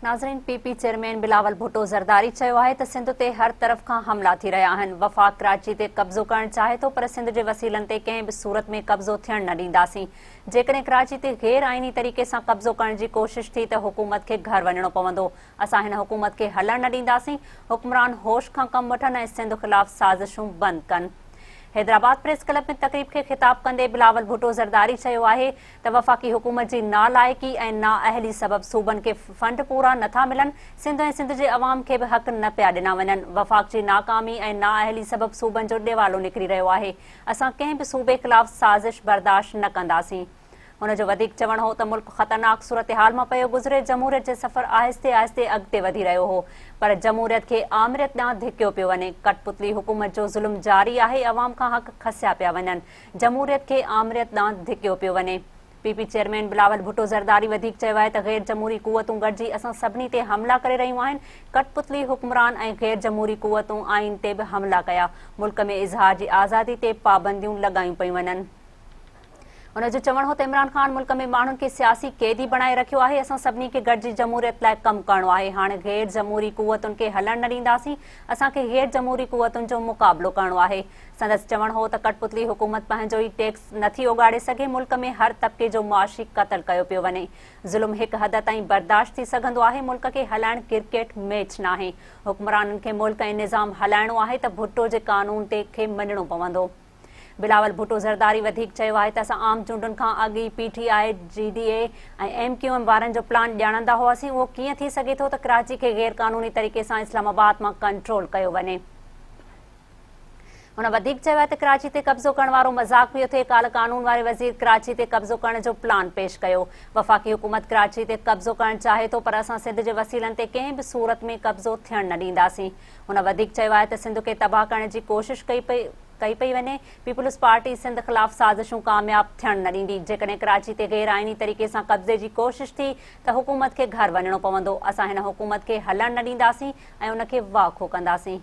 नाज़रीन, PP chairman Bilawal Bhutto Zardari चयो आहे त सिंध ते हर तरफ़ खां हमला थी रहिया आहिनि। वफ़ाक़ कराची ते कब्ज़ो करणु चाहे थो, पर सिंध जे वसीलनि ते कंहिं बि सूरत में कब्ज़ो थियणु न ॾींदासीं। जेकॾहिं कराची ते गैर आइनी तरीक़े सां कब्ज़ो करण जी कोशिश थी त हुकूमत खे घर वञणो पवंदो। असां हिन हुकूमत खे हलणु न ॾींदासीं। हुक्मरान होश खां कमु वठनि ऐं सिंध ख़िलाफ़ साज़िशूं बंदि कनि। हैदराबाद प्रेस क्लब में तकरीब के खिताब कंदे बिलावल भुट्टो ज़रदारी चयो आहे त वफ़ाक़ी हुकूमत जी नालाइकी ऐं नाअहली सबब सूबनि खे फंड पूरा नथा मिलनि। सिंध ऐं सिंध जे अवाम खे बि हक़ न पिया ॾिना वञनि। वफ़ाक़ जी नाकामी ऐं नाअहली सबब सूबनि जो ॾेवालो निकिरी रहियो आहे। असां कंहिं बि सूबे ख़िलाफ़ साज़िश बर्दाश्त न कंदासीं। हुन जो वधीक चवणु हो त मुल्क ख़तरनाक सूरतहाल मां पियो गुज़रे। जमहूरियत जे सफ़र आहिस्ते आहिस्ते अॻिते वधी रहियो हो, पर जमहूरियत खे आमिरियत ॾांहुं धिकियो पियो वञे। कठपुतली हुकूमत जो ज़ुल्म जारी आहे। अवाम खां हक़ खसिया पिया वञनि। जमहूरियत खे आमिरियत ॾांहुं धिकियो पियो वञे। पीपी चेयरमैन बिलावल भुट्टो ज़रदारी वधीक चयो आहे त गैर जमहूरी क़ुवतूं गॾिजी असां सभिनी ते हमला करे रहियूं आहिनि। कठपुतली हुक्मरान ऐं गैर जमहूरी क़ुवतूं आइन ते बि हमला कया। मुल्क में इज़हार जी आज़ादी ते पाबंदियूं लॻायूं पियूं वञनि। हुन जो चवणु हो त इमरान ख़ान मुल्क में माण्हुनि खे सियासी क़ैदी बणाए रखियो आहे। असां सभिनी खे गॾिजी जमहूरियत लाइ कमु करणो आहे। हाणे गैर जमहूरी क़ुवतुनि खे हलणु न ॾींदासीं। असांखे गैर जमहूरी क़ुवतुनि जो मुक़ाबिलो करणो आहे। संदसि चवणु हो त कठपुतली हुकूमत पंहिंजो ई टैक्स नथी ओगाड़े सघे। मुल्क में हर तबिके जो मुआशी क़तल कयो पियो वञे। ज़ुल्म हिकु हद ताईं बर्दाश्त थी सघंदो आहे। मुल्क खे हलाइणु क्रिकेट मैच न आहे। हुक्मराननि खे मुल्क ऐं निज़ाम हलाइणो आहे त भुट्टो जे कानून ते खे मञणो पवंदो। बिलावल भुट्टो ज़रदारी वधीक चयो आहे त असां आम चूंडुनि खां अॻु ई PTI, GDA ऐं MQM वारनि जो प्लान ॼाणंदा हुआसीं। उहो कीअं थी सघे थो त कराची खे गैर क़ानूनी तरीक़े सां इस्लामाबाद मां कंट्रोल कयो वञे। हुन वधीक चयो आहे त कराची ते कब्ज़ो करण वारो मज़ाक़ पियो थिए। काल कानून वारे वज़ीर कराची ते कब्ज़ो करण जो प्लान पेश कयो। वफ़ाक़ी हुकूमत कराची ते कब्ज़ो करणु चाहे थो, पर असां सिंध जे वसीलनि ते कंहिं बि सूरत में कब्ज़ो थियणु न ॾींदासीं। हुन वधीक चयो आहे त सिंध खे तबाह करण जी कोशिश कई पई वञे। पीपुल्स पार्टी सिंध ख़िलाफ़ साज़िशूं कामयाब थियणु न ॾींदी। जेकॾहिं कराची ते गैर आइनी तरीक़े सां कब्ज़े जी कोशिश थी त हुकूमत खे घर वञणो पवंदो। असां हिन हुकूमत खे हलणु न ॾींदासीं ऐं उन खे वाखो कंदासीं।